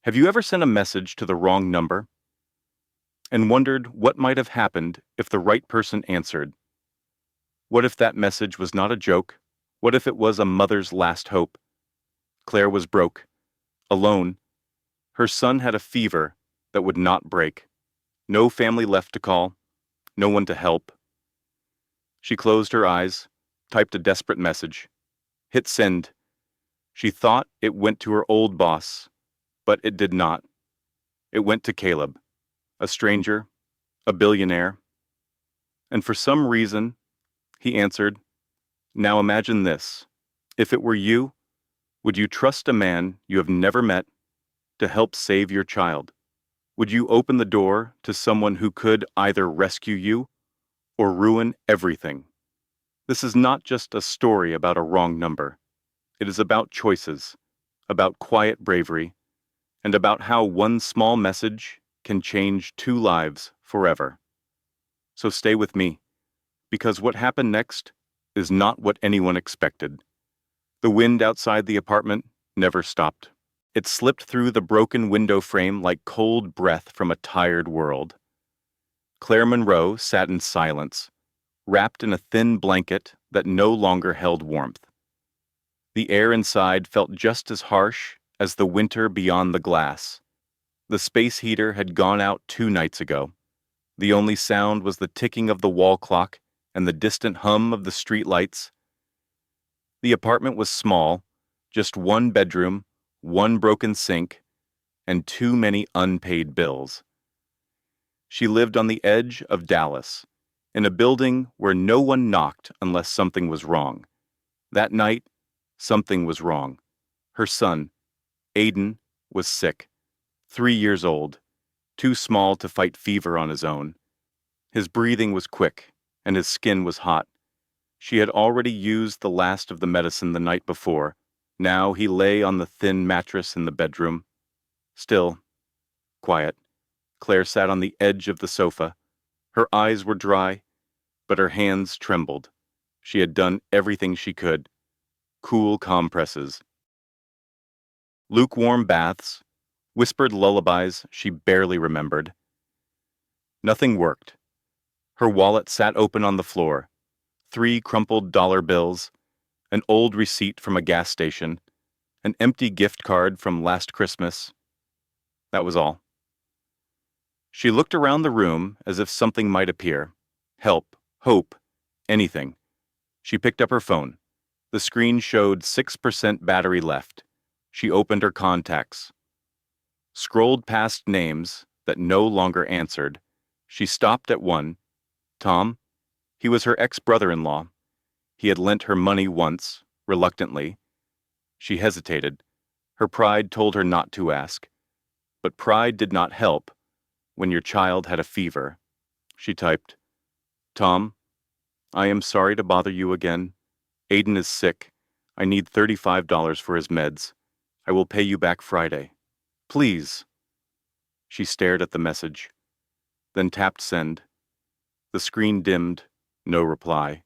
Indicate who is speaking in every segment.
Speaker 1: Have you ever sent a message to the wrong number and wondered what might have happened if the right person answered? What if that message was not a joke? What if it was a mother's last hope? Claire was broke, alone. Her son had a fever that would not break. No family left to call, no one to help. She closed her eyes, typed a desperate message, hit send. She thought it went to her old boss, but it did not. It went to Caleb, a stranger, a billionaire. And for some reason, he answered, "Now imagine this. If it were you, would you trust a man you have never met to help save your child? Would you open the door to someone who could either rescue you or ruin everything?" This is not just a story about a wrong number. It is about choices, about quiet bravery, and about how one small message can change two lives forever. So stay with me, because what happened next is not what anyone expected. The wind outside the apartment never stopped. It slipped through the broken window frame like cold breath from a tired world. Claire Monroe sat in silence, wrapped in a thin blanket that no longer held warmth. The air inside felt just as harsh as the winter beyond the glass. The space heater had gone out 2 nights ago. The only sound was the ticking of the wall clock and the distant hum of the street lights. The apartment was small, just one bedroom, one broken sink, and too many unpaid bills. She lived on the edge of Dallas, in a building where no one knocked unless something was wrong. That night, something was wrong. Her son, Aiden, was sick, 3 years old, too small to fight fever on his own. His breathing was quick, and his skin was hot. She had already used the last of the medicine the night before. Now he lay on the thin mattress in the bedroom. Still, quiet. Claire sat on the edge of the sofa. Her eyes were dry, but her hands trembled. She had done everything she could. Cool compresses, lukewarm baths, whispered lullabies she barely remembered. Nothing worked. Her wallet sat open on the floor. 3 crumpled dollar bills, an old receipt from a gas station, an empty gift card from last Christmas. That was all. She looked around the room as if something might appear. Help, hope, anything. She picked up her phone. The screen showed 6% battery left. She opened her contacts. Scrolled past names that no longer answered. She stopped at one. Tom. He was her ex-brother-in-law. He had lent her money once, reluctantly. She hesitated. Her pride told her not to ask. But pride did not help when your child had a fever. She typed, "Tom, I am sorry to bother you again. Aiden is sick. I need $35 for his meds. I will pay you back Friday. Please." She stared at the message, then tapped send. The screen dimmed, no reply.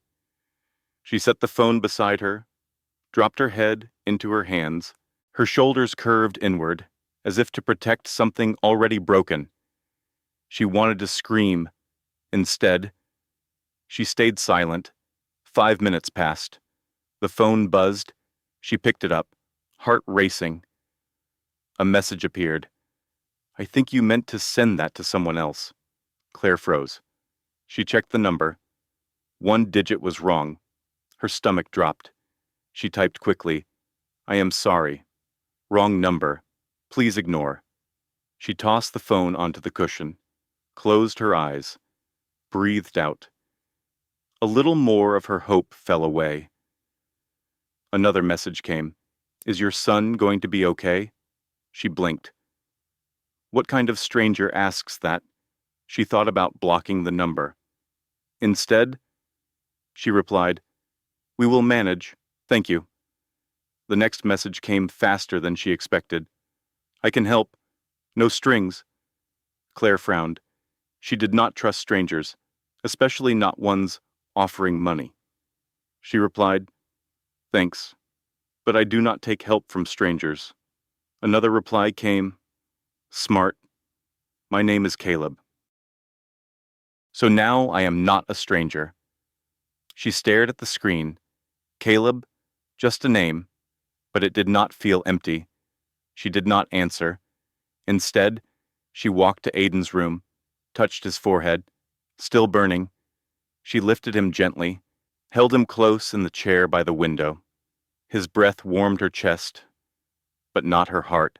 Speaker 1: She set the phone beside her, dropped her head into her hands. Her shoulders curved inward, as if to protect something already broken. She wanted to scream. Instead, she stayed silent. 5 minutes passed. The phone buzzed. She picked it up, heart racing. A message appeared. "I think you meant to send that to someone else." Claire froze. She checked the number. 1 digit was wrong. Her stomach dropped. She typed quickly, "I am sorry. Wrong number. Please ignore." She tossed the phone onto the cushion, closed her eyes, breathed out. A little more of her hope fell away. Another message came. "Is your son going to be okay?" She blinked. What kind of stranger asks that? She thought about blocking the number. Instead, she replied, "We will manage. Thank you." The next message came faster than she expected. "I can help. No strings." Claire frowned. She did not trust strangers, especially not ones offering money. She replied, "Thanks, but I do not take help from strangers." Another reply came, Smart. My name is Caleb. So now I am not a stranger. She stared at the screen. Caleb, just a name, but it did not feel empty. She did not answer. Instead, she walked to Aiden's room, touched his forehead, still burning. She lifted him gently, held him close in the chair by the window. His breath warmed her chest, but not her heart.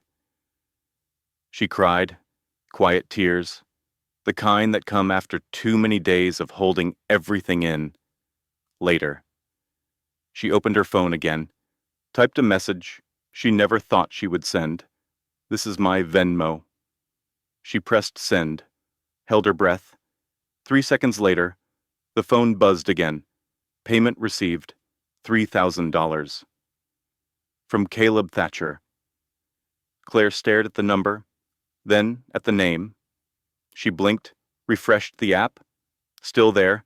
Speaker 1: She cried, quiet tears, the kind that come after too many days of holding everything in. Later, she opened her phone again, typed a message she never thought she would send. This is my Venmo. She pressed send, held her breath. 3 seconds later, the phone buzzed again. Payment received, $3,000. From Caleb Thatcher. Claire stared at the number, then at the name. She blinked, refreshed the app. Still there.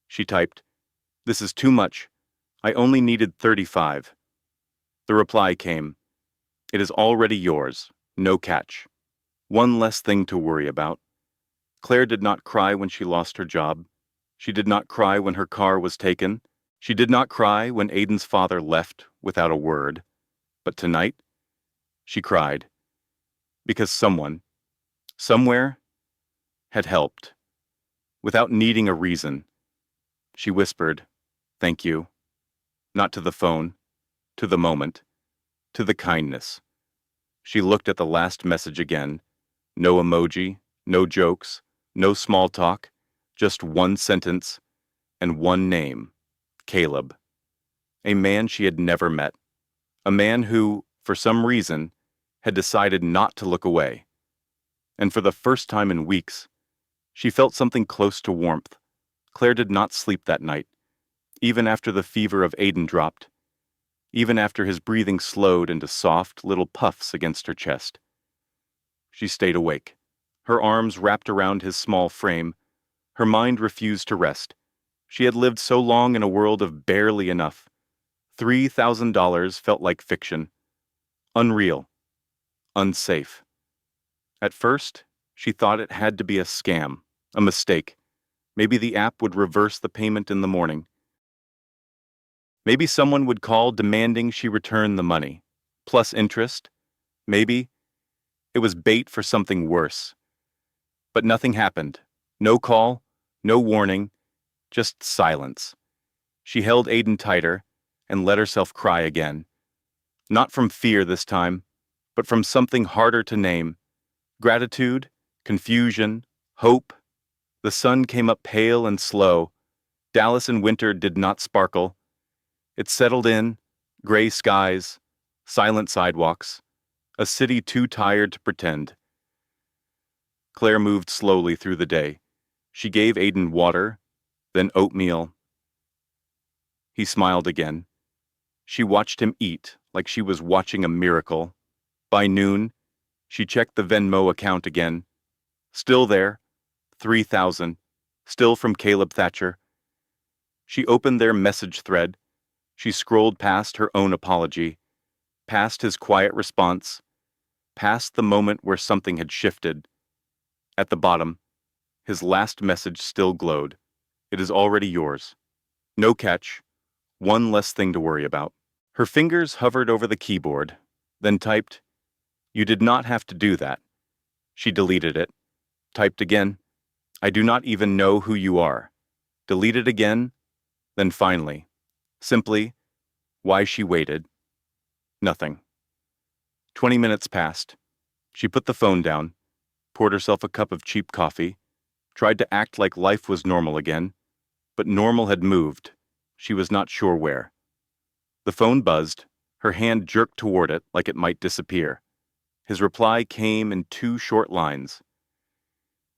Speaker 1: She typed, "This is too much. I only needed 35. The reply came, "It is already yours. No catch." One less thing to worry about. Claire did not cry when she lost her job. She did not cry when her car was taken. She did not cry when Aiden's father left without a word. But tonight, she cried. Because someone, somewhere, had helped. Without needing a reason. She whispered, "Thank you." Not to the phone, to the moment, to the kindness. She looked at the last message again. No emoji, no jokes, no small talk, just one sentence and one name, Caleb. A man she had never met. A man who, for some reason, had decided not to look away. And for the first time in weeks, she felt something close to warmth. Claire did not sleep that night, even after the fever of Aiden dropped, even after his breathing slowed into soft little puffs against her chest. She stayed awake, her arms wrapped around his small frame. Her mind refused to rest. She had lived so long in a world of barely enough. $3,000 felt like fiction. Unreal. Unsafe. At first, she thought it had to be a scam, a mistake. Maybe the app would reverse the payment in the morning. Maybe someone would call demanding she return the money, plus interest. Maybe it was bait for something worse. But nothing happened. No call, no warning, just silence. She held Aiden tighter and let herself cry again. Not from fear this time, but from something harder to name. Gratitude, confusion, hope. The sun came up pale and slow. Dallas in winter did not sparkle. It settled in, gray skies, silent sidewalks, a city too tired to pretend. Claire moved slowly through the day. She gave Aiden water, then oatmeal. He smiled again. She watched him eat like she was watching a miracle. By noon, she checked the Venmo account again. Still there, 3,000, still from Caleb Thatcher. She opened their message thread. She scrolled past her own apology, past his quiet response, past the moment where something had shifted. At the bottom, his last message still glowed. "It is already yours. No catch. One less thing to worry about." Her fingers hovered over the keyboard, then typed, "You did not have to do that." She deleted it, typed again, "I do not even know who you are." Deleted again, then finally, simply, why she waited. Nothing. 20 minutes passed. She put the phone down, poured herself a cup of cheap coffee, tried to act like life was normal again, but normal had moved. She was not sure where. The phone buzzed, her hand jerked toward it like it might disappear. His reply came in 2 short lines.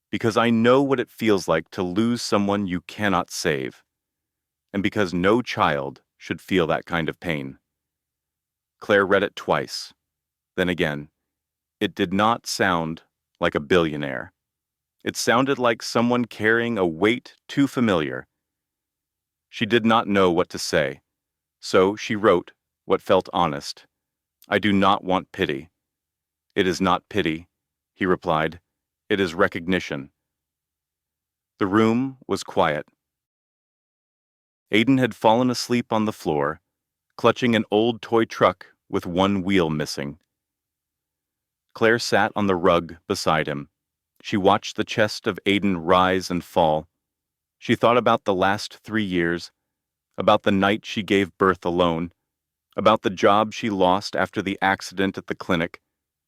Speaker 1: "Because I know what it feels like to lose someone you cannot save, and because no child should feel that kind of pain." Claire read it twice, then again. It did not sound like a billionaire. It sounded like someone carrying a weight too familiar. She did not know what to say, so she wrote what felt honest. "I do not want pity. It is not pity. he replied. It is recognition. The room was quiet. Aiden had fallen asleep on the floor, clutching an old toy truck with one wheel missing. Claire sat on the rug beside him. She watched the chest of Aiden rise and fall. She thought about the last 3 years, about the night she gave birth alone, about the job she lost after the accident at the clinic,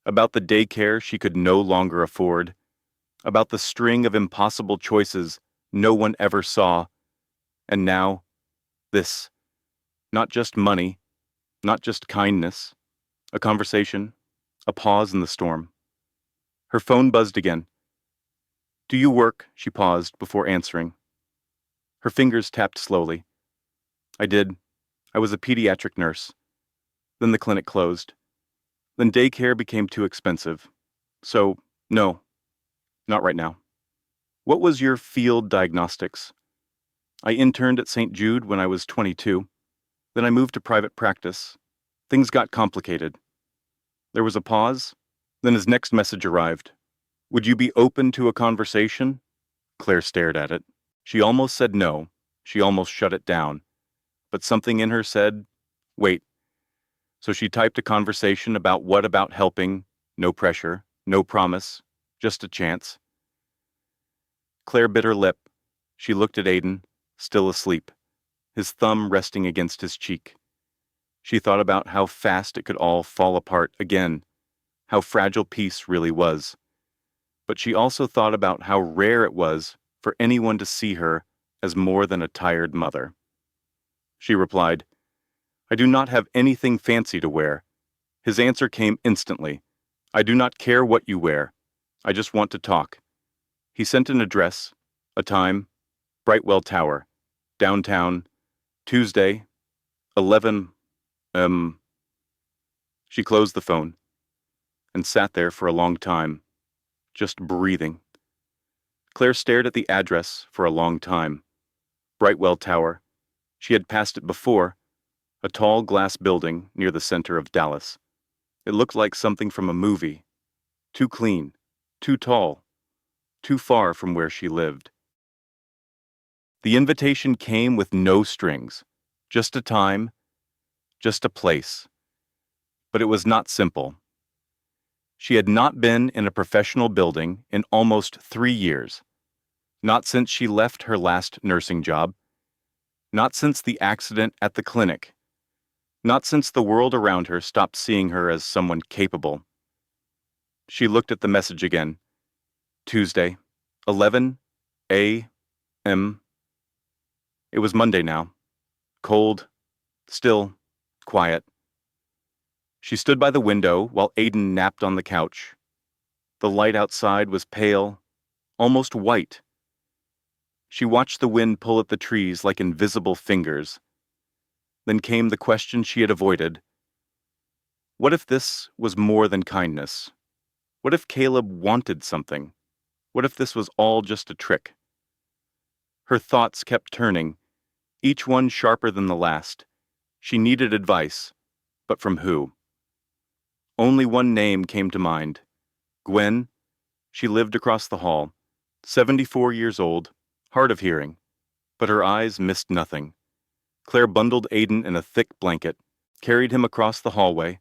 Speaker 1: about the daycare she could no longer afford, about the string of impossible choices no one ever saw, and now, this. Not just money, not just kindness, a conversation, a pause in the storm. Her phone buzzed again. Do you work? She paused before answering. Her fingers tapped slowly. I did. I was a pediatric nurse. Then the clinic closed. Then daycare became too expensive. So, no, not right now. What was your field diagnostics? I interned at St. Jude when I was 22. Then I moved to private practice. Things got complicated. There was a pause. Then his next message arrived. Would you be open to a conversation? Claire stared at it. She almost said no. She almost shut it down. But something in her said, wait. So she typed a conversation about helping, no pressure, no promise, just a chance. Claire bit her lip. She looked at Aiden, still asleep, his thumb resting against his cheek. She thought about how fast it could all fall apart again, how fragile peace really was. But she also thought about how rare it was for anyone to see her as more than a tired mother. She replied, I do not have anything fancy to wear. His answer came instantly. I do not care what you wear. I just want to talk. He sent an address, a time, Brightwell Tower, downtown, Tuesday, 11, She closed the phone and sat there for a long time, just breathing. Claire stared at the address for a long time. Brightwell Tower. She had passed it before, a tall glass building near the center of Dallas. It looked like something from a movie. Too clean, too tall, too far from where she lived. The invitation came with no strings, just a time, just a place. But it was not simple. She had not been in a professional building in almost 3 years, not since she left her last nursing job, not since the accident at the clinic, not since the world around her stopped seeing her as someone capable. She looked at the message again. Tuesday, 11 a.m. It was Monday now. Cold, still, quiet. She stood by the window while Aiden napped on the couch. The light outside was pale, almost white. She watched the wind pull at the trees like invisible fingers. Then came the question she had avoided. What if this was more than kindness? What if Caleb wanted something? What if this was all just a trick? Her thoughts kept turning, each one sharper than the last. She needed advice, but from who? Only one name came to mind. Gwen. She lived across the hall, 74 years old, hard of hearing, but her eyes missed nothing. Claire bundled Aiden in a thick blanket, carried him across the hallway,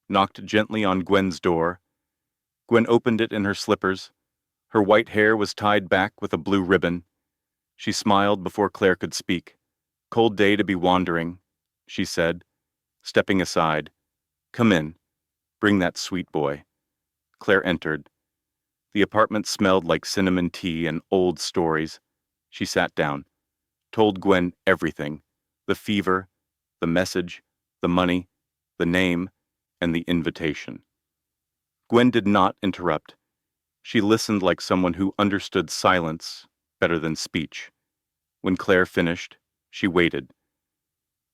Speaker 1: knocked gently on Gwen's door. Gwen opened it in her slippers. Her white hair was tied back with a blue ribbon. She smiled before Claire could speak. Cold day to be wandering, she said, stepping aside. Come in. Bring that sweet boy. Claire entered. The apartment smelled like cinnamon tea and old stories. She sat down, told Gwen everything, the fever, the message, the money, the name, and the invitation. Gwen did not interrupt. She listened like someone who understood silence better than speech. When Claire finished, she waited.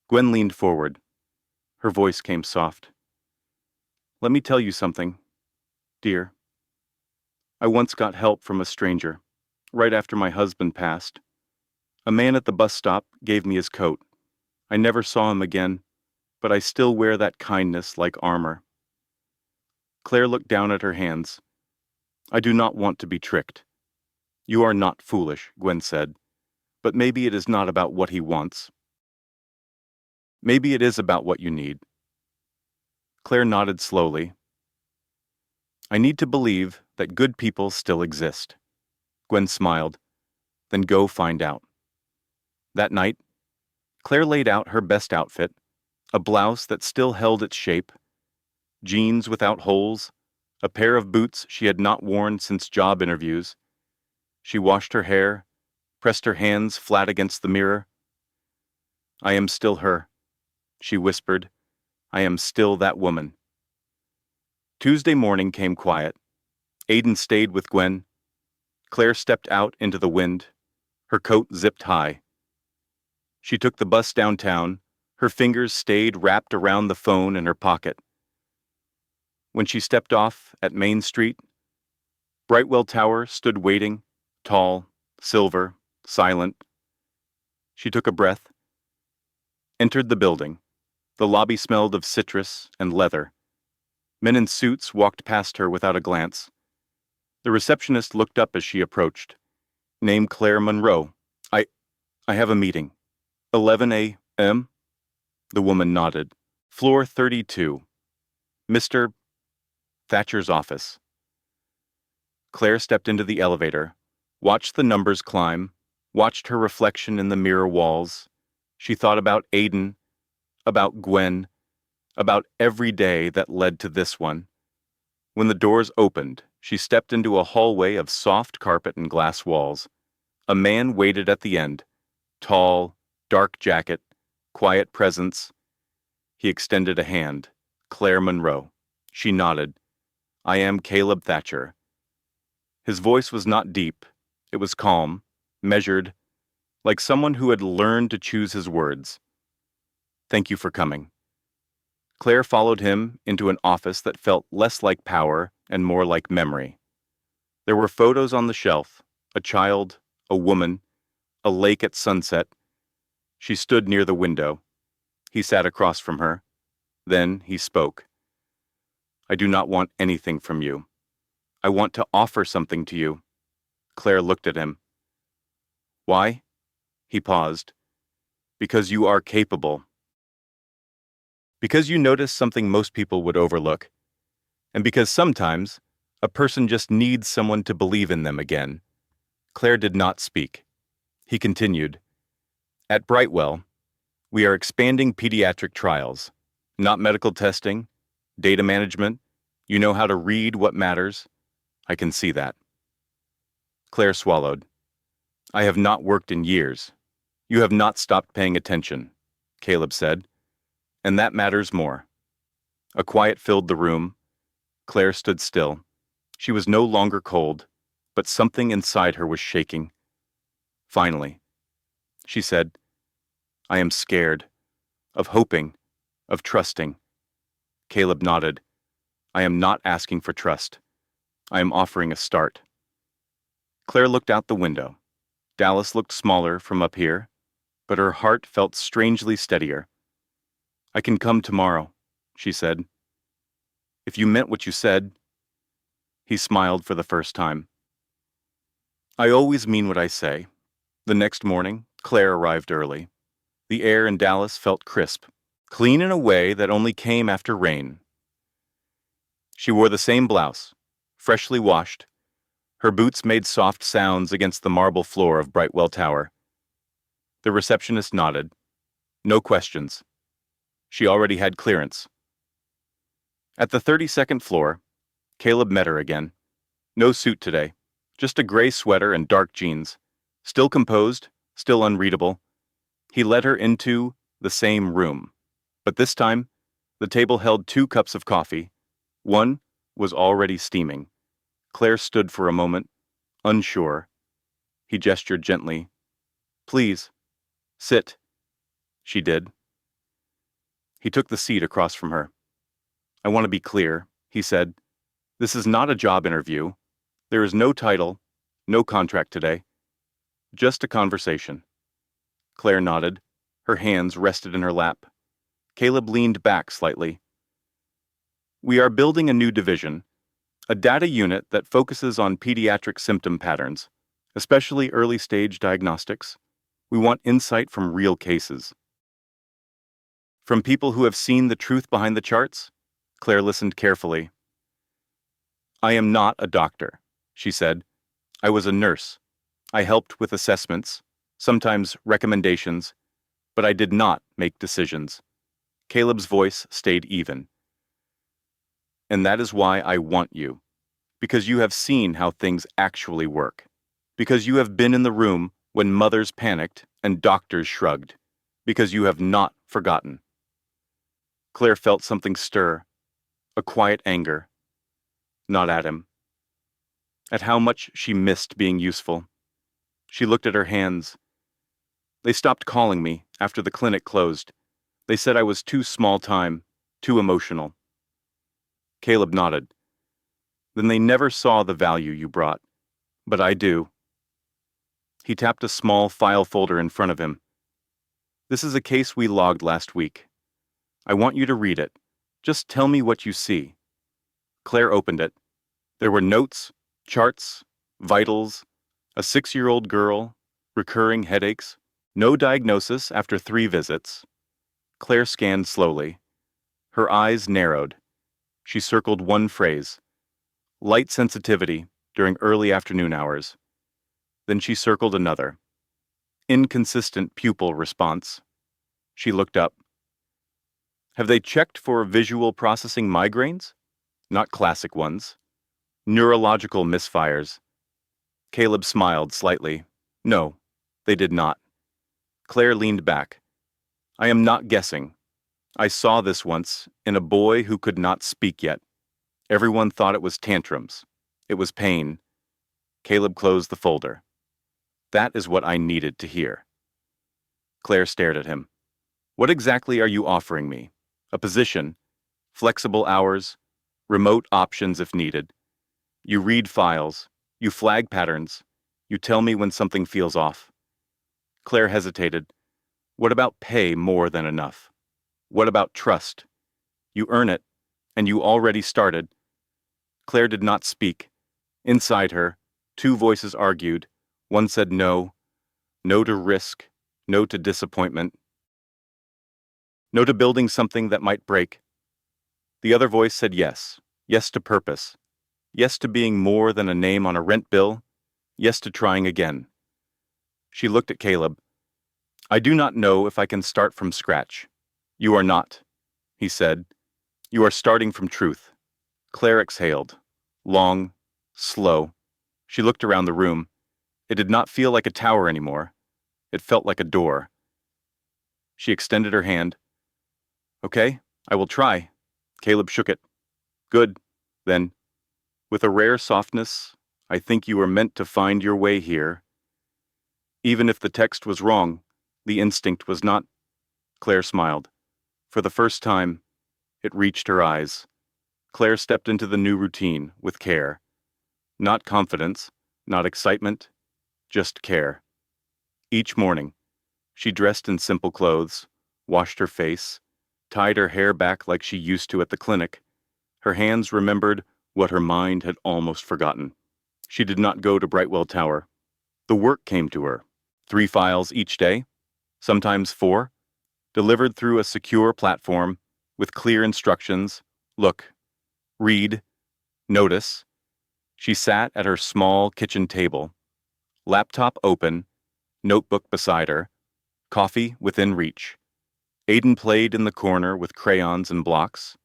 Speaker 1: Gwen leaned forward. Her voice came soft. Let me tell you something, dear. I once got help from a stranger, right after my husband passed. A man at the bus stop gave me his coat. I never saw him again, but I still wear that kindness like armor. Claire looked down at her hands. I do not want to be tricked. You are not foolish, Gwen said, but maybe it is not about what he wants. Maybe it is about what you need. Claire nodded slowly. I need to believe that good people still exist. Gwen smiled. Then go find out. That night, Claire laid out her best outfit, a blouse that still held its shape, jeans without holes, a pair of boots she had not worn since job interviews. She washed her hair, pressed her hands flat against the mirror. I am still her, she whispered. I am still that woman. Tuesday morning came quiet. Aiden stayed with Gwen. Claire stepped out into the wind, her coat zipped high. She took the bus downtown. Her fingers stayed wrapped around the phone in her pocket. When she stepped off at Main Street, Brightwell Tower stood waiting, tall, silver, silent. She took a breath, entered the building. The lobby smelled of citrus and leather. Men in suits walked past her without a glance. The receptionist looked up as she approached. Name Claire Monroe. I have a meeting. 11 a.m.? The woman nodded. Floor 32. Mr. Thatcher's office. Claire stepped into the elevator, watched the numbers climb, watched her reflection in the mirror walls. She thought about Aiden, about Gwen, about every day that led to this one. When the doors opened, she stepped into a hallway of soft carpet and glass walls. A man waited at the end, tall, dark jacket, quiet presence. He extended a hand. Claire Monroe. She nodded. I am Caleb Thatcher. His voice was not deep. It was calm, measured, like someone who had learned to choose his words. Thank you for coming. Claire followed him into an office that felt less like power and more like memory. There were photos on the shelf, a child, a woman, a lake at sunset. She stood near the window. He sat across from her. Then he spoke. I do not want anything from you. I want to offer something to you. Claire looked at him. Why? He paused. Because you are capable. Because you notice something most people would overlook. And because sometimes a person just needs someone to believe in them again. Claire did not speak. He continued. At Brightwell, we are expanding pediatric trials, not medical testing, data management. You know how to read what matters. I can see that. Claire swallowed. I have not worked in years. You have not stopped paying attention, Caleb said. And that matters more. A quiet filled the room. Claire stood still. She was no longer cold, but something inside her was shaking. Finally, she said, I am scared, of hoping, of trusting. Caleb nodded. I am not asking for trust. I am offering a start. Claire looked out the window. Dallas looked smaller from up here, but her heart felt strangely steadier. I can come tomorrow, she said. If you meant what you said. He smiled for the first time. I always mean what I say. The next morning, Claire arrived early. The air in Dallas felt crisp, clean in a way that only came after rain. She wore the same blouse, freshly washed. Her boots made soft sounds against the marble floor of Brightwell Tower. The receptionist nodded. No questions. She already had clearance. At the 32nd floor, Caleb met her again. No suit today, just a gray sweater and dark jeans. Still composed, still unreadable. He led her into the same room. But this time, the table held 2 cups of coffee. One was already steaming. Claire stood for a moment, unsure. He gestured gently. Please, sit. She did. He took the seat across from her. I want to be clear, he said. This is not a job interview. There is no title, no contract today. Just a conversation. Claire nodded. Her hands rested in her lap. Caleb leaned back slightly. We are building a new division. a data unit that focuses on pediatric symptom patterns, especially early-stage diagnostics. We want insight from real cases. From people who have seen the truth behind the charts? Claire listened carefully. I am not a doctor, she said. I was a nurse. I helped with assessments, sometimes recommendations, but I did not make decisions. Caleb's voice stayed even. And that is why I want you. Because you have seen how things actually work. Because you have been in the room when mothers panicked and doctors shrugged. Because you have not forgotten. Claire felt something stir, a quiet anger. Not at him. At how much she missed being useful. She looked at her hands. They stopped calling me after the clinic closed. They said I was too small time, too emotional. Caleb nodded. Then they never saw the value you brought. But I do. He tapped a small file folder in front of him. This is a case we logged last week. I want you to read it. Just tell me what you see. Claire opened it. There were notes, charts, vitals, a 6-year-old girl, recurring headaches, no diagnosis after 3 visits. Claire scanned slowly. Her eyes narrowed. She circled one phrase. Light sensitivity during early afternoon hours. Then she circled another. Inconsistent pupil response. She looked up. Have they checked for visual processing migraines? Not classic ones. Neurological misfires. Caleb smiled slightly. No, they did not. Claire leaned back. I am not guessing. I saw this once in a boy who could not speak yet. Everyone thought it was tantrums. It was pain. Caleb closed the folder. That is what I needed to hear. Claire stared at him. What exactly are you offering me? A position? Flexible hours? Remote options if needed? You read files. You flag patterns. You tell me when something feels off. Claire hesitated. What about pay more than enough? What about trust? You earn it, and you already started. Claire did not speak. Inside her, 2 voices argued. One said no, no to risk, no to disappointment, no to building something that might break. The other voice said yes, yes to purpose, yes to being more than a name on a rent bill, yes to trying again. She looked at Caleb. I do not know if I can start from scratch. You are not, he said. You are starting from truth. Claire exhaled. Long, slow. She looked around the room. It did not feel like a tower anymore. It felt like a door. She extended her hand. Okay, I will try. Caleb shook it. Good. Then, with a rare softness, I think you were meant to find your way here. Even if the text was wrong, the instinct was not. Claire smiled. For the first time, it reached her eyes. Claire stepped into the new routine with care. Not confidence, not excitement, just care. Each morning, she dressed in simple clothes, washed her face, tied her hair back like she used to at the clinic. Her hands remembered what her mind had almost forgotten. She did not go to Brightwell Tower. The work came to her. 3 files each day, sometimes 4, delivered through a secure platform with clear instructions. Look, read, notice. She sat at her small kitchen table, laptop open, notebook beside her, coffee within reach. Aiden played in the corner with crayons and blocks.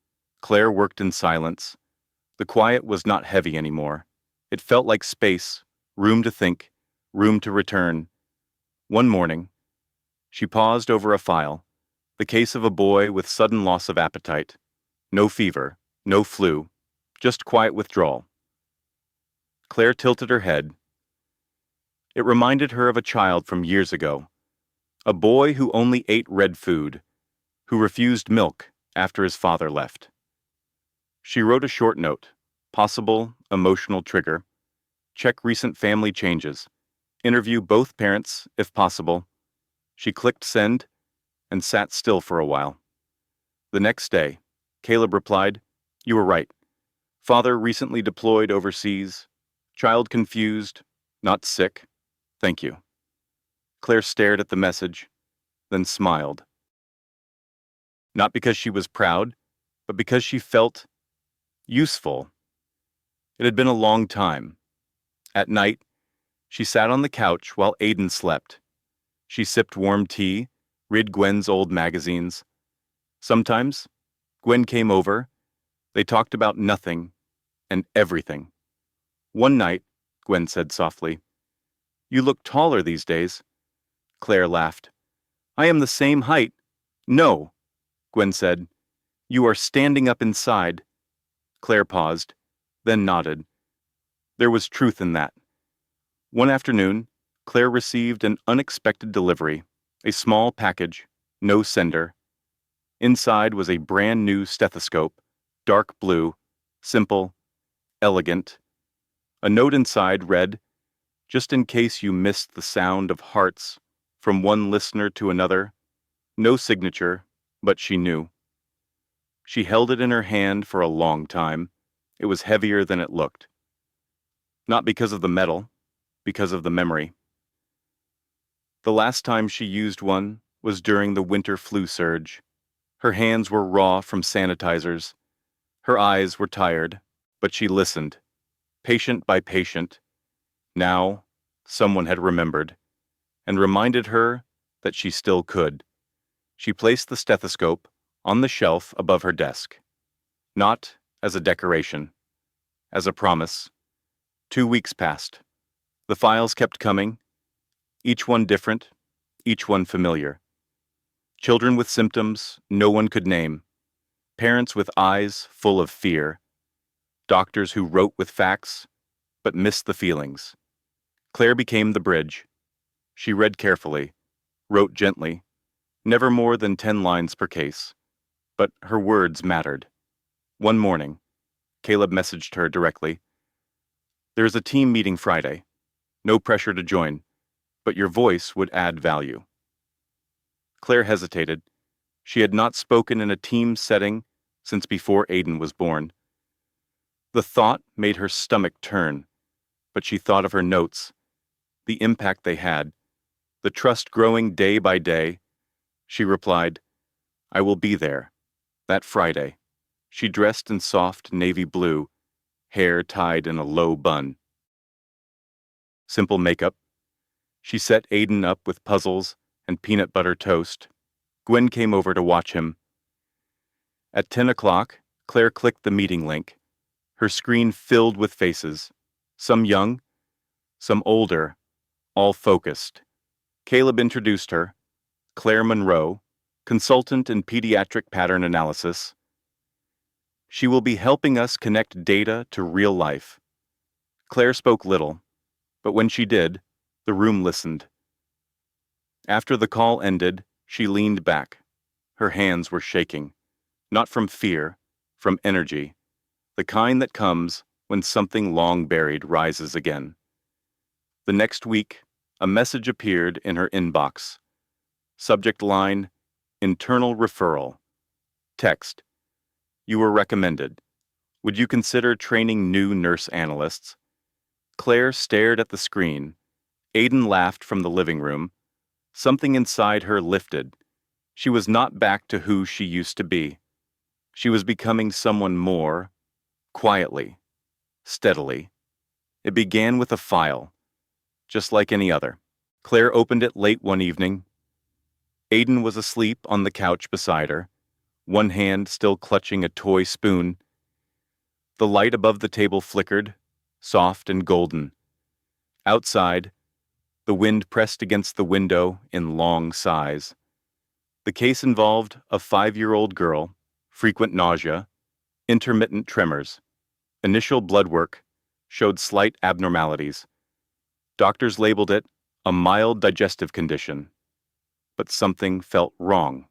Speaker 1: Claire worked in silence. The quiet was not heavy anymore. It felt like space, room to think, room to return. One morning, she paused over a file, the case of a boy with sudden loss of appetite. No fever, no flu, just quiet withdrawal. Claire tilted her head. It reminded her of a child from years ago, a boy who only ate red food, who refused milk after his father left. She wrote a short note, possible emotional trigger, check recent family changes, interview both parents if possible. She clicked send and sat still for a while. The next day, Caleb replied, You were right. Father recently deployed overseas. Child confused, not sick. Thank you. Claire stared at the message, then smiled. Not because she was proud, but because she felt useful. It had been a long time. At night, she sat on the couch while Aiden slept. She sipped warm tea, read Gwen's old magazines. Sometimes, Gwen came over. They talked about nothing and everything. One night, Gwen said softly, "You look taller these days." Claire laughed. "I am the same height." "No," Gwen said. "You are standing up inside." Claire paused, then nodded. There was truth in that. One afternoon, Claire received an unexpected delivery, a small package, no sender. Inside was a brand new stethoscope, dark blue, simple, elegant. A note inside read, "Just in case you missed the sound of hearts from one listener to another." No signature, but she knew. She held it in her hand for a long time. It was heavier than it looked. Not because of the metal, because of the memory. The last time she used one was during the winter flu surge. Her hands were raw from sanitizers. Her eyes were tired, but she listened, patient by patient. Now, someone had remembered, and reminded her that she still could. She placed the stethoscope on the shelf above her desk. Not as a decoration, as a promise. 2 weeks passed. The files kept coming, each one different, each one familiar. Children with symptoms no one could name, parents with eyes full of fear, doctors who wrote with facts but missed the feelings. Claire became the bridge. She read carefully, wrote gently, never more than 10 lines per case. But her words mattered. One morning, Caleb messaged her directly. "There is a team meeting Friday. No pressure to join, but your voice would add value." Claire hesitated. She had not spoken in a team setting since before Aiden was born. The thought made her stomach turn, but she thought of her notes, the impact they had, the trust growing day by day. She replied, "I will be there, that Friday." She dressed in soft navy blue, hair tied in a low bun. Simple makeup. She set Aiden up with puzzles and peanut butter toast. Gwen came over to watch him. At 10 o'clock, Claire clicked the meeting link. Her screen filled with faces, some young, some older, all focused. Caleb introduced her, Claire Monroe, consultant in pediatric pattern analysis. She will be helping us connect data to real life. Claire spoke little, but when she did, the room listened. After the call ended, she leaned back. Her hands were shaking, not from fear, from energy, the kind that comes when something long buried rises again. The next week, a message appeared in her inbox. Subject line, "Internal referral." Text, "You were recommended. Would you consider training new nurse analysts?" Claire stared at the screen. Aiden laughed from the living room. Something inside her lifted. She was not back to who she used to be. She was becoming someone more, quietly, steadily. It began with a file, just like any other. Claire opened it late one evening. Aiden was asleep on the couch beside her, one hand still clutching a toy spoon. The light above the table flickered, soft and golden. Outside, the wind pressed against the window in long sighs. The case involved a 5-year-old girl, frequent nausea, intermittent tremors. Initial blood work showed slight abnormalities. Doctors labeled it a mild digestive condition, but something felt wrong.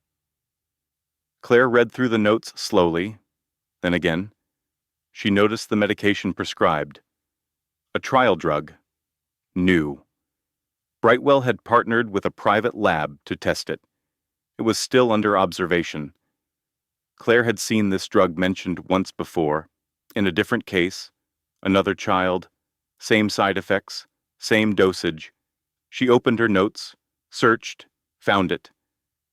Speaker 1: Claire read through the notes slowly, then again. She noticed the medication prescribed. A trial drug. New. Brightwell had partnered with a private lab to test it. It was still under observation. Claire had seen this drug mentioned once before, In a different case, another child, same side effects, same dosage. She opened her notes, searched, found it.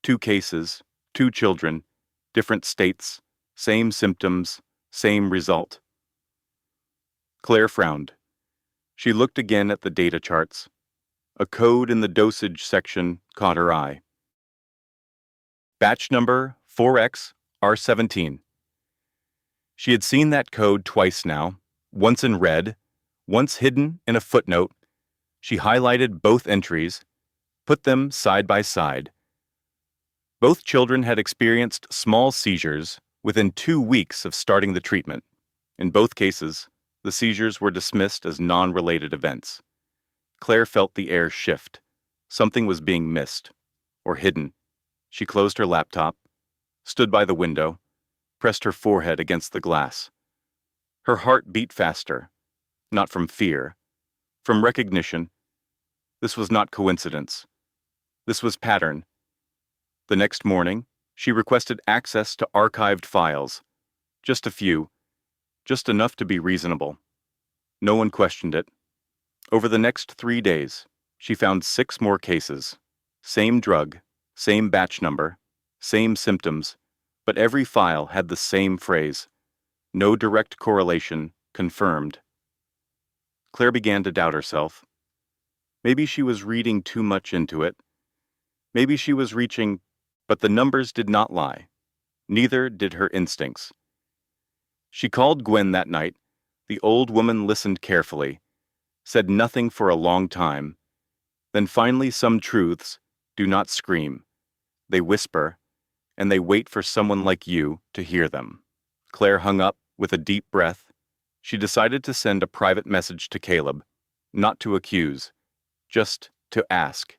Speaker 1: 2 cases, 2 children, different states, same symptoms, same result. Claire frowned. She looked again at the data charts. A code in the dosage section caught her eye. Batch number 4XR17. She had seen that code twice now, once in red, once hidden in a footnote. She highlighted both entries, put them side by side. Both children had experienced small seizures within 2 weeks of starting the treatment. In both cases, the seizures were dismissed as non-related events. Claire felt the air shift. Something was being missed, or hidden. She closed her laptop, stood by the window, pressed her forehead against the glass. Her heart beat faster, not from fear, from recognition. This was not coincidence. This was pattern. The next morning, she requested access to archived files. Just a few, just enough to be reasonable. No one questioned it. Over the next 3 days, she found 6 more cases. Same drug, same batch number, same symptoms, but every file had the same phrase. No direct correlation confirmed. Claire began to doubt herself. Maybe she was reading too much into it. Maybe she was reaching, but the numbers did not lie. Neither did her instincts. She called Gwen that night. The old woman listened carefully, said nothing for a long time. Then finally some truths do not scream. They whisper, and they wait for someone like you to hear them. Claire hung up with a deep breath. She decided to send a private message to Caleb, not to accuse, just to ask.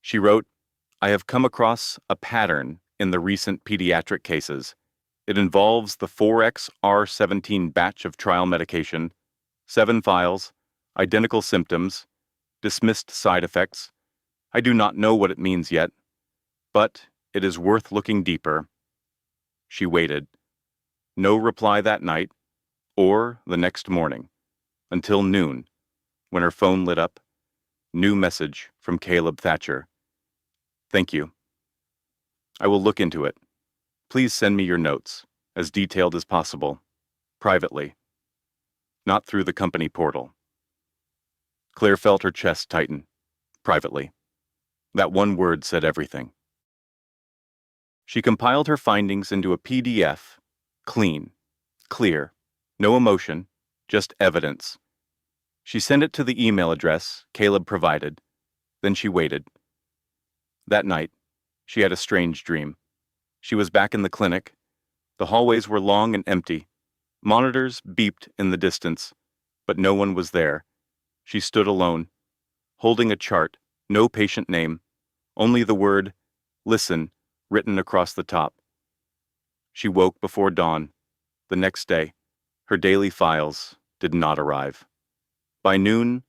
Speaker 1: She wrote, "I have come across a pattern in the recent pediatric cases. It involves the 4XR17 batch of trial medication, 7 files, identical symptoms, dismissed side effects. I do not know what it means yet, but it is worth looking deeper." She waited. No reply that night, or the next morning, until noon, when her phone lit up. New message from Caleb Thatcher. "Thank you. I will look into it. Please send me your notes, as detailed as possible, privately, not through the company portal." Claire felt her chest tighten. Privately. That one word said everything. She compiled her findings into a PDF, clean, clear, no emotion, just evidence. She sent it to the email address Caleb provided. Then she waited. That night, she had a strange dream. She was back in the clinic. The hallways were long and empty. Monitors beeped in the distance, but no one was there. She stood alone, holding a chart, no patient name, only the word, "Listen," written across the top. She woke before dawn. The next day, her daily files did not arrive. By noon,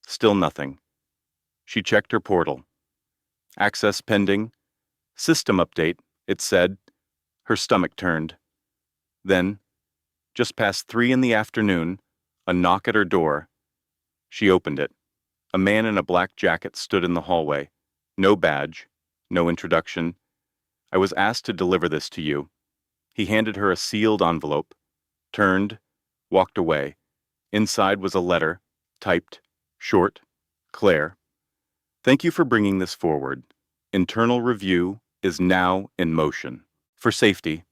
Speaker 1: still nothing. She checked her portal. Access pending. System update, it said. Her stomach turned. Then, just past 3 in the afternoon, a knock at her door. She opened it. A man in a black jacket stood in the hallway. No badge, no introduction. "I was asked to deliver this to you." He handed her a sealed envelope, turned, walked away. Inside was a letter, typed, short, "Claire, thank you for bringing this forward. Internal review is now in motion. For safety,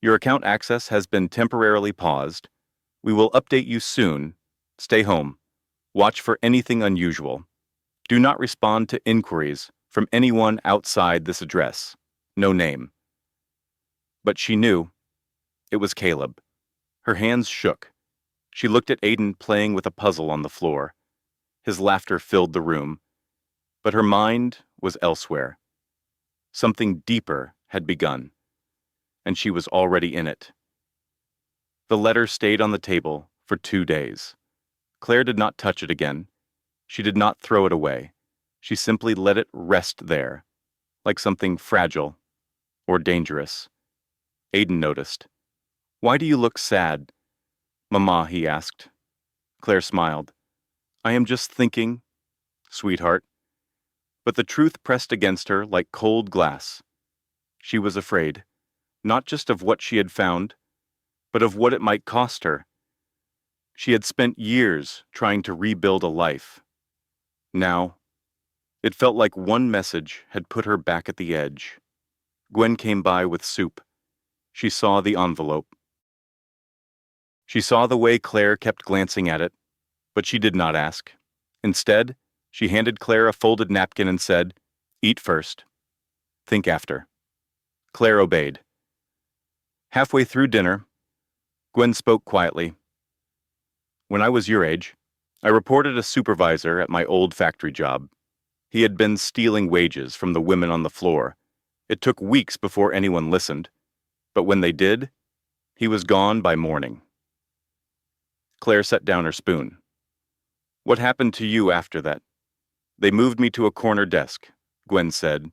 Speaker 1: your account access has been temporarily paused. We will update you soon. Stay home. Watch for anything unusual. Do not respond to inquiries from anyone outside this address. No name." But she knew. It was Caleb. Her hands shook. She looked at Aiden playing with a puzzle on the floor. His laughter filled the room. But her mind was elsewhere. Something deeper had begun, and she was already in it. The letter stayed on the table for 2 days. Claire did not touch it again. She did not throw it away. She simply let it rest there, like something fragile or dangerous. Aiden noticed. "Why do you look sad?" Mama, he asked. Claire smiled. I am just thinking, sweetheart. But the truth pressed against her like cold glass. She was afraid, not just of what she had found, but of what it might cost her. She had spent years trying to rebuild a life. Now, it felt like one message had put her back at the edge. Gwen came by with soup. She saw the envelope. She saw the way Claire kept glancing at it, but she did not ask. Instead, she handed Claire a folded napkin and said, Eat first. Think after. Claire obeyed. Halfway through dinner, Gwen spoke quietly. When I was your age, I reported a supervisor at my old factory job. He had been stealing wages from the women on the floor. It took weeks before anyone listened, but when they did, he was gone by morning. Claire set down her spoon. What happened to you after that? They moved me to a corner desk, Gwen said,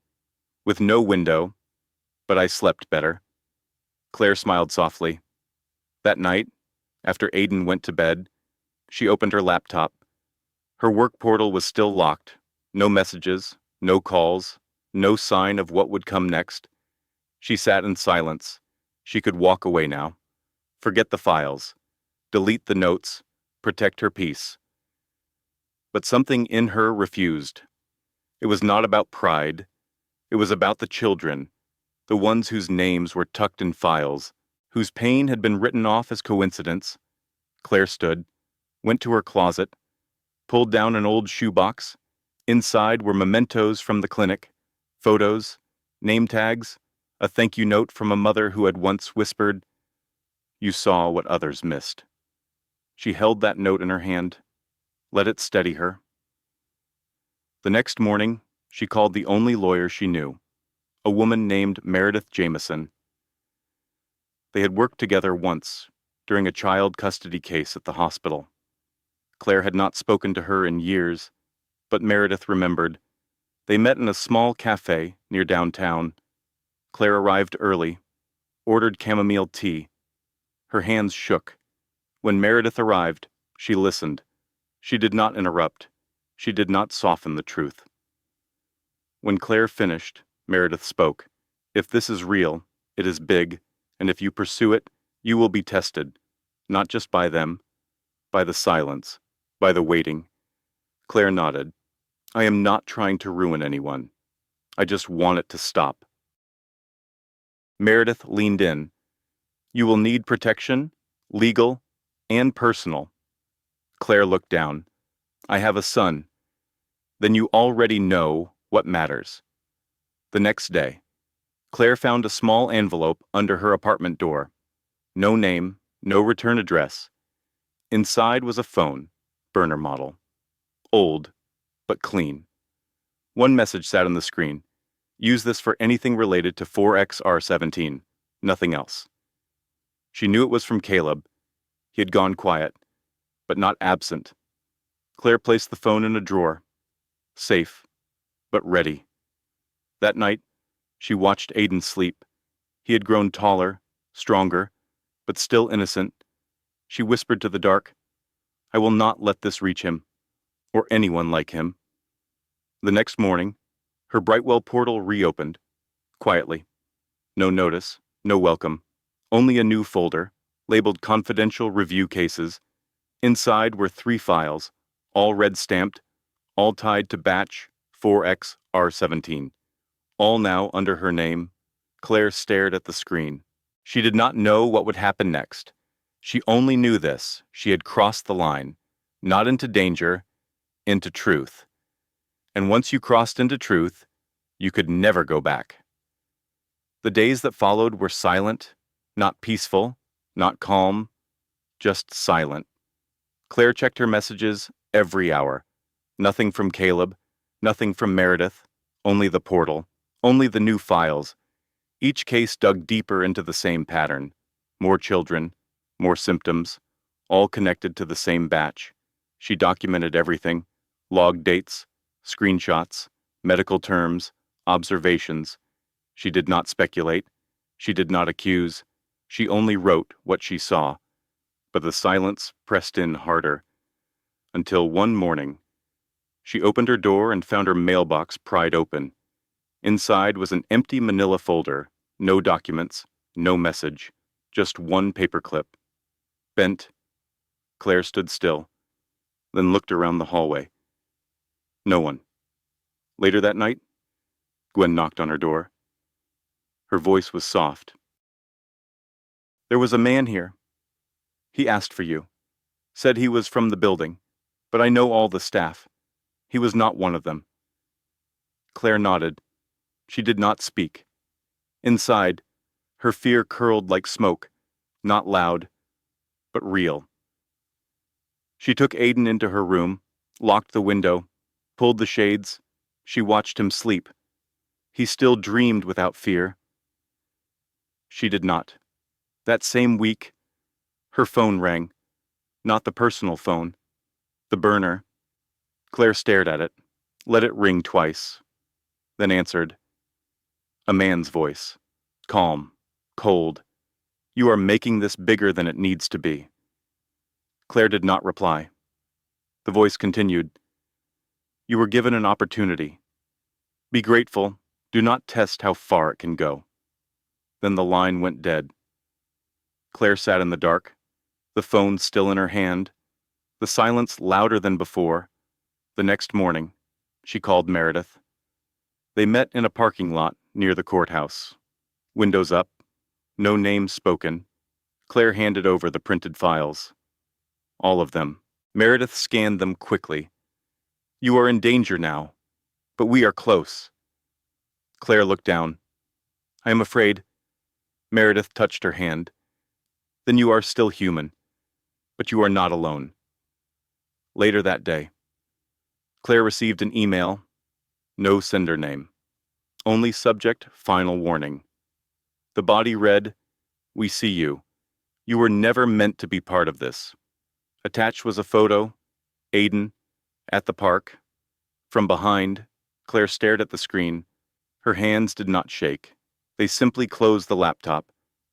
Speaker 1: with no window, but I slept better. Claire smiled softly. That night, after Aiden went to bed, she opened her laptop. Her work portal was still locked. No messages, no calls, no sign of what would come next. She sat in silence. She could walk away now. Forget the files. Delete the notes. Protect her peace. But something in her refused. It was not about pride. It was about the children, the ones whose names were tucked in files, whose pain had been written off as coincidence. Claire stood, went to her closet, pulled down an old shoebox. Inside were mementos from the clinic, photos, name tags, a thank you note from a mother who had once whispered, You saw what others missed. She held that note in her hand, let it steady her. The next morning, she called the only lawyer she knew, a woman named Meredith Jameson. They had worked together once, during a child custody case at the hospital. Claire had not spoken to her in years, but Meredith remembered. They met in a small cafe near downtown. Claire arrived early, ordered chamomile tea. Her hands shook. When Meredith arrived, she listened. She did not interrupt. She did not soften the truth. When Claire finished, Meredith spoke. If this is real, it is big, and if you pursue it, you will be tested, not just by them, by the silence, by the waiting. Claire nodded. I am not trying to ruin anyone. I just want it to stop. Meredith leaned in. You will need protection, legal, and personal. Claire looked down. I have a son. Then you already know what matters. The next day, Claire found a small envelope under her apartment door. No name, no return address. Inside was a phone, burner model. Old, but clean. One message sat on the screen. Use this for anything related to 4XR17. Nothing else. She knew it was from Caleb. He had gone quiet, but not absent. Claire placed the phone in a drawer. Safe, but ready. That night, she watched Aiden sleep. He had grown taller, stronger, but still innocent. She whispered to the dark, I will not let this reach him, or anyone like him. The next morning, her Brightwell portal reopened, quietly. No notice, no welcome, only a new folder, labeled Confidential Review Cases. Inside were 3 files, all red-stamped, all tied to batch 4XR17. All now under her name. Claire stared at the screen. She did not know what would happen next. She only knew this. She had crossed the line, not into danger, into truth. And once you crossed into truth, you could never go back. The days that followed were silent, not peaceful, not calm, just silent. Claire checked her messages every hour. Nothing from Caleb, nothing from Meredith, only the portal, only the new files. Each case dug deeper into the same pattern. More children, more symptoms, all connected to the same batch. She documented everything, logged dates, screenshots, medical terms, observations. She did not speculate. She did not accuse. She only wrote what she saw. but the silence pressed in harder, until one morning, she opened her door and found her mailbox pried open. Inside was an empty manila folder, no documents, no message, just one paperclip. Bent, Claire stood still, then looked around the hallway. No one. Later that night, Gwen knocked on her door. Her voice was soft. "There was a man here. He asked for you. Said he was from the building, but I know all the staff. He was not one of them." Claire nodded. She did not speak. Inside, her fear curled like smoke, not loud, but real. She took Aiden into her room, locked the window, pulled the shades. She watched him sleep. He still dreamed without fear. She did not. That same week, her phone rang. Not the personal phone. The burner. Claire stared at it, let it ring twice, then answered. A man's voice. Calm. Cold. "You are making this bigger than it needs to be." Claire did not reply. The voice continued. "You were given an opportunity. Be grateful. Do not test how far it can go." Then the line went dead. Claire sat in the dark, the phone still in her hand, the silence louder than before. The next morning, she called Meredith. They met in a parking lot near the courthouse. Windows up, no names spoken. Claire handed over the printed files. All of them. Meredith scanned them quickly. "You are in danger now, but we are close." Claire looked down. "I am afraid." Meredith touched her hand. "Then you are still human, but you are not alone." Later that day, Claire received an email. No sender name. Only subject, final warning. The body read, "We see you. You were never meant to be part of this." Attached was a photo, Aiden, at the park. From behind, Claire stared at the screen. Her hands did not shake. They simply closed the laptop.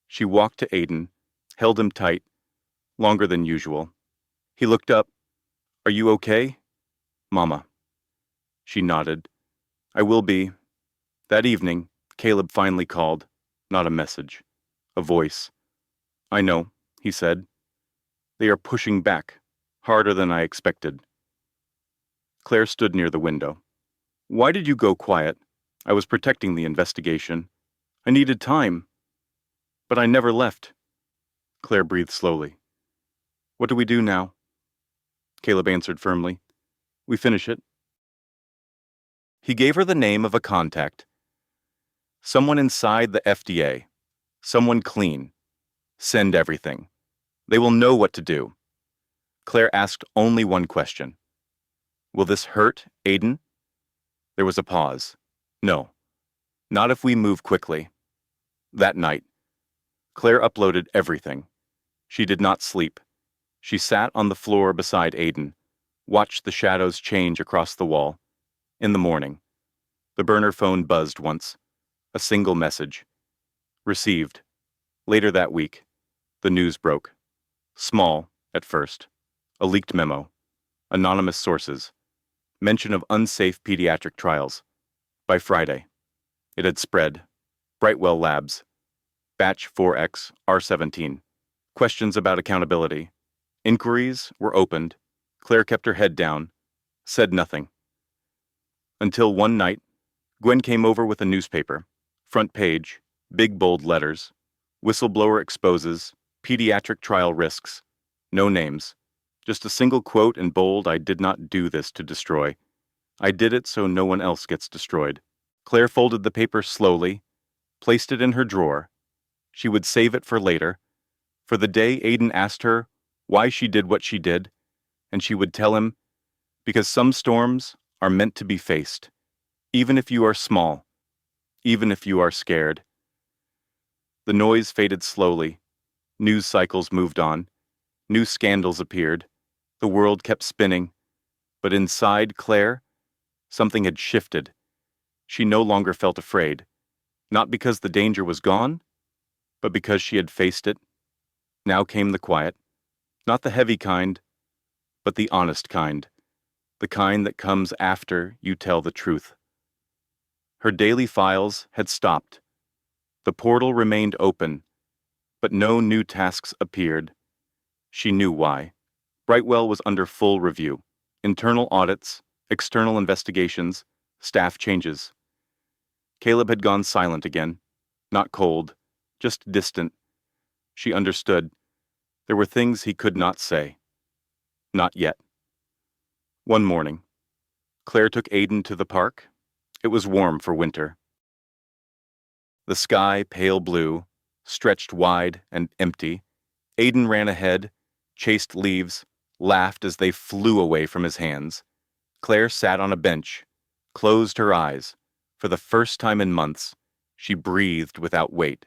Speaker 1: She walked to Aiden, held him tight, longer than usual. He looked up. "Are you okay?" "Mama." She nodded. "I will be." That evening, Caleb finally called. Not a message. A voice. "I know," he said. "They are pushing back, harder than I expected." Claire stood near the window. "Why did you go quiet?" "I was protecting the investigation. I needed time." "But I never left." Claire breathed slowly. "What do we do now?" Caleb answered firmly. "We finish it." He gave her the name of a contact. Someone inside the FDA. Someone clean. Send everything. They will know what to do. Claire asked only one question. "Will this hurt Aiden?" There was a pause. "No. Not if we move quickly." That night, Claire uploaded everything. She did not sleep. She sat on the floor beside Aiden, watched the shadows change across the wall. In the morning, the burner phone buzzed once. A single message. Received. Later that week, the news broke. Small, at first. A leaked memo. Anonymous sources. Mention of unsafe pediatric trials. By Friday, it had spread. Brightwell Labs. Batch 4X, R17. Questions about accountability. Inquiries were opened. Claire kept her head down, said nothing. Until one night, Gwen came over with a newspaper. Front page, big bold letters. Whistleblower exposes, pediatric trial risks. No names. Just a single quote in bold: "I did not do this to destroy. I did it so no one else gets destroyed." Claire folded the paper slowly, placed it in her drawer. She would save it for later, for the day Aiden asked her why she did what she did, and she would tell him, because some storms are meant to be faced, even if you are small, even if you are scared. The noise faded slowly. News cycles moved on. New scandals appeared. The world kept spinning. But inside Claire, something had shifted. She no longer felt afraid, not because the danger was gone, but because she had faced it. Now came the quiet. Not the heavy kind, but the honest kind, the kind that comes after you tell the truth. Her daily files had stopped. The portal remained open, but no new tasks appeared. She knew why. Brightwell was under full review. Internal audits, external investigations, staff changes. Caleb had gone silent again. Not cold, just distant. She understood. There were things he could not say. Not yet. One morning, Claire took Aiden to the park. It was warm for winter. The sky, pale blue, stretched wide and empty. Aiden ran ahead, chased leaves, laughed as they flew away from his hands. Claire sat on a bench, closed her eyes. For the first time in months, she breathed without weight.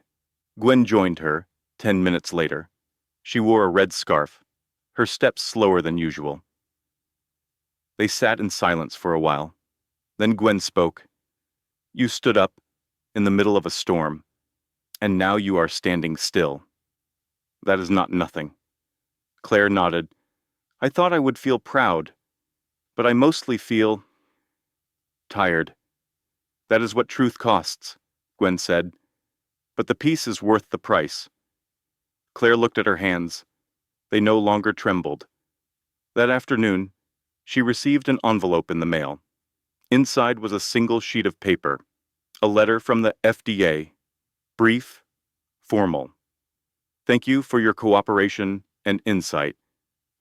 Speaker 1: Gwen joined her, 10 minutes later. She wore a red scarf, her steps slower than usual. They sat in silence for a while. Then Gwen spoke. "You stood up, in the middle of a storm, and now you are standing still. That is not nothing." Claire nodded. "I thought I would feel proud, but I mostly feel tired. That is what truth costs," Gwen said. "But the peace is worth the price." Claire looked at her hands. They no longer trembled. That afternoon, she received an envelope in the mail. Inside was a single sheet of paper, a letter from the FDA, brief, formal. "Thank you for your cooperation and insight.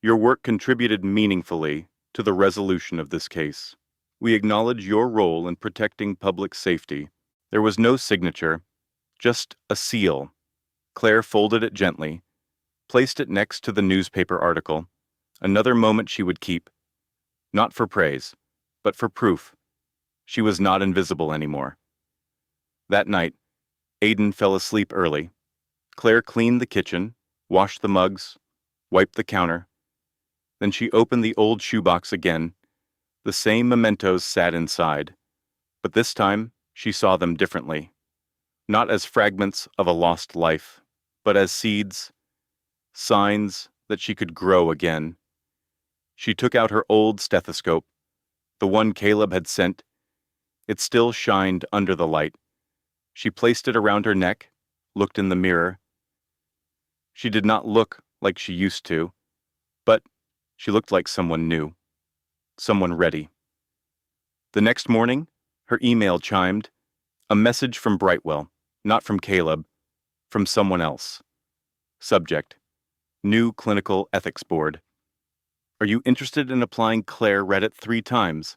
Speaker 1: Your work contributed meaningfully to the resolution of this case. We acknowledge your role in protecting public safety." There was no signature, just a seal. Claire folded it gently, placed it next to the newspaper article, another moment she would keep. Not for praise, but for proof. She was not invisible anymore. That night, Aiden fell asleep early. Claire cleaned the kitchen, washed the mugs, wiped the counter. Then she opened the old shoebox again. The same mementos sat inside, but this time she saw them differently. Not as fragments of a lost life, but as seeds, signs that she could grow again. She took out her old stethoscope, the one Caleb had sent. It still shined under the light. She placed it around her neck, looked in the mirror. She did not look like she used to, but she looked like someone new, someone ready. The next morning, her email chimed, a message from Brightwell, not from Caleb, from someone else. Subject: New Clinical Ethics Board. "Are you interested in applying?" Claire read it 3 times.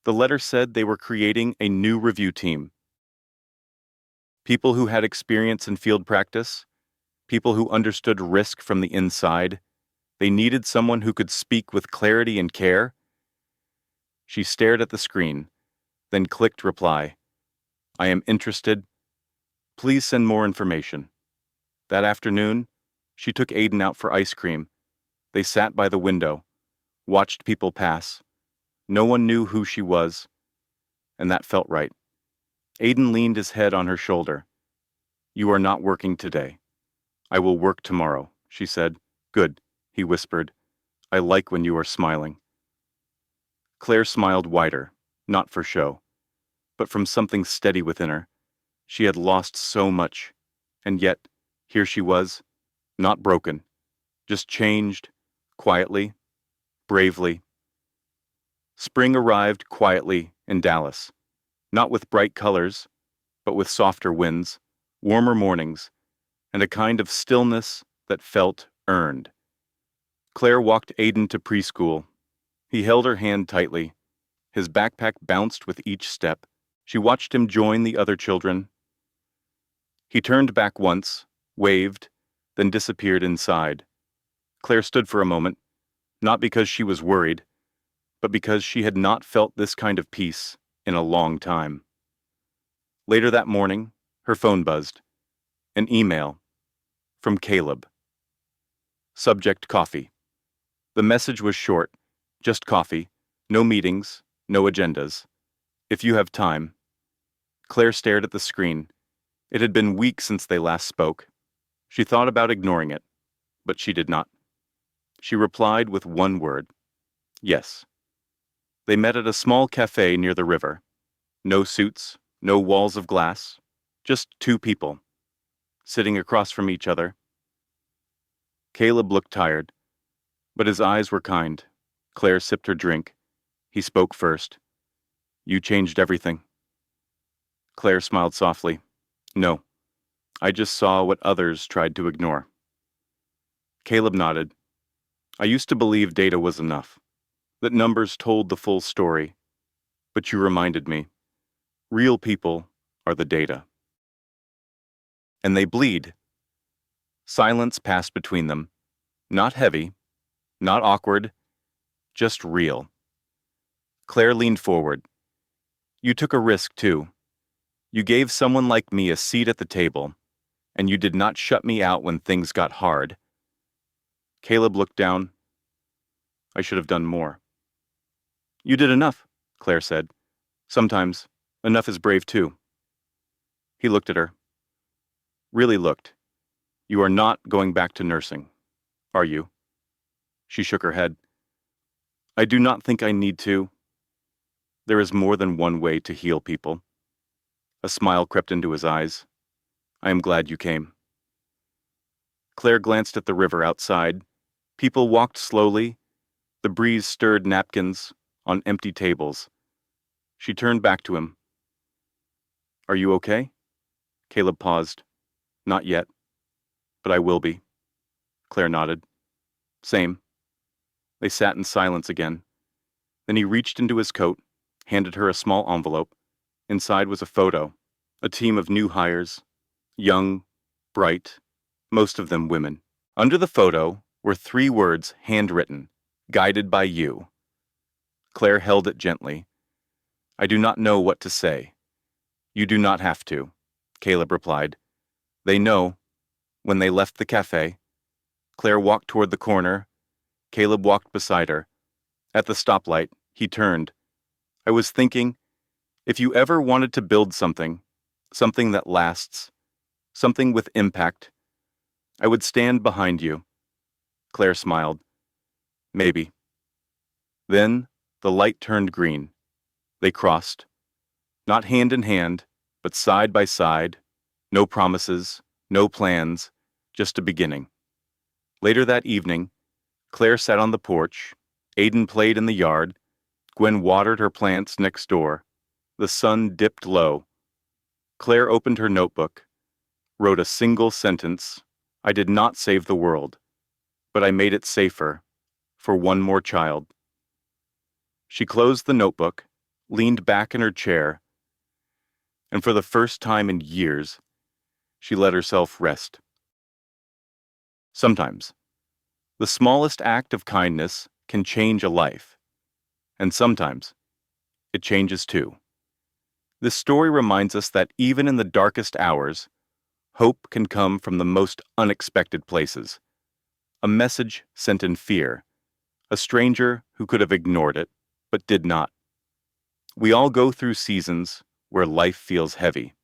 Speaker 1: The letter said they were creating a new review team. People who had experience in field practice, people who understood risk from the inside. They needed someone who could speak with clarity and care. She stared at the screen, then clicked reply. "I am interested. Please send more information." That afternoon, she took Aiden out for ice cream. They sat by the window, watched people pass. No one knew who she was, and that felt right. Aiden leaned his head on her shoulder. "You are not working today." "I will work tomorrow," she said. "Good," he whispered. "I like when you are smiling." Claire smiled wider, not for show, but from something steady within her. She had lost so much, and yet, here she was, not broken, just changed, quietly, bravely. Spring arrived quietly in Dallas, not with bright colors, but with softer winds, warmer mornings, and a kind of stillness that felt earned. Claire walked Aiden to preschool. He held her hand tightly. His backpack bounced with each step. She watched him join the other children. He turned back once, waved, then disappeared inside. Claire stood for a moment, not because she was worried, but because she had not felt this kind of peace in a long time. Later that morning, her phone buzzed. An email from Caleb. Subject: coffee. The message was short, just coffee, no meetings, no agendas. "If you have time." Claire stared at the screen. It had been weeks since they last spoke. She thought about ignoring it, but she did not. She replied with one word, yes. They met at a small cafe near the river. No suits, no walls of glass, just two people, sitting across from each other. Caleb looked tired, but his eyes were kind. Claire sipped her drink. He spoke first. You changed everything. Claire smiled softly. No, I just saw what others tried to ignore. Caleb nodded. I used to believe data was enough, that numbers told the full story, but you reminded me. Real people are the data. And they bleed. Silence passed between them. Not heavy, not awkward, just real. Claire leaned forward. You took a risk, too. You gave someone like me a seat at the table, and you did not shut me out when things got hard. Caleb looked down. I should have done more. You did enough, Claire said. Sometimes, enough is brave, too. He looked at her. Really looked. You are not going back to nursing, are you? She shook her head. I do not think I need to. There is more than one way to heal people. A smile crept into his eyes. I am glad you came. Claire glanced at the river outside. People walked slowly. The breeze stirred napkins on empty tables. She turned back to him. Are you okay? Caleb paused. Not yet, but I will be. Claire nodded. Same. They sat in silence again. Then he reached into his coat, handed her a small envelope. Inside was a photo, a team of new hires, young, bright, most of them women. Under the photo were 3 words handwritten, guided by you. Claire held it gently. I do not know what to say. You do not have to, Caleb replied. They know. When they left the cafe, Claire walked toward the corner. Caleb walked beside her. At the stoplight, he turned. I was thinking, if you ever wanted to build something, something that lasts, something with impact, I would stand behind you. Claire smiled. Maybe. Then the light turned green. They crossed. Not hand in hand, but side by side. No promises, no plans, just a beginning. Later that evening, Claire sat on the porch. Aiden played in the yard. Gwen watered her plants next door. The sun dipped low. Claire opened her notebook, wrote a single sentence. I did not save the world, but I made it safer for one more child. She closed the notebook, leaned back in her chair, and for the first time in years, she let herself rest. Sometimes, the smallest act of kindness can change a life, and sometimes, it changes too. This story reminds us that even in the darkest hours, hope can come from the most unexpected places. A message sent in fear, a stranger who could have ignored it, but did not. We all go through seasons where life feels heavy,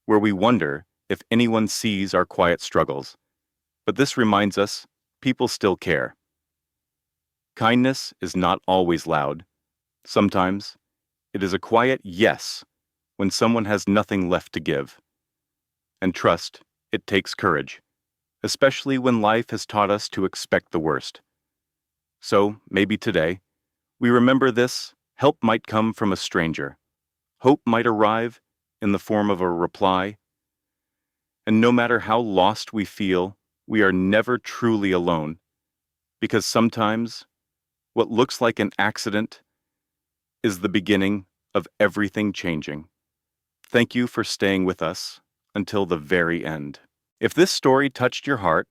Speaker 1: where we wonder if anyone sees our quiet struggles. But this reminds us, people still care. Kindness is not always loud. Sometimes, it is a quiet yes when someone has nothing left to give. And trust, it takes courage, especially when life has taught us to expect the worst. So, maybe today, we remember this: help might come from a stranger. Hope might arrive in the form of a reply. And no matter how lost we feel, we are never truly alone. Because sometimes, what looks like an accident is the beginning of everything changing. Thank you for staying with us until the very end. If this story touched your heart,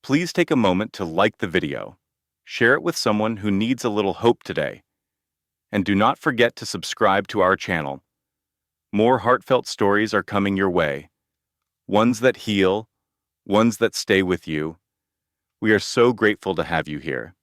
Speaker 1: please take a moment to like the video. Share it with someone who needs a little hope today. And do not forget to subscribe to our channel. More heartfelt stories are coming your way. Ones that heal, ones that stay with you. We are so grateful to have you here.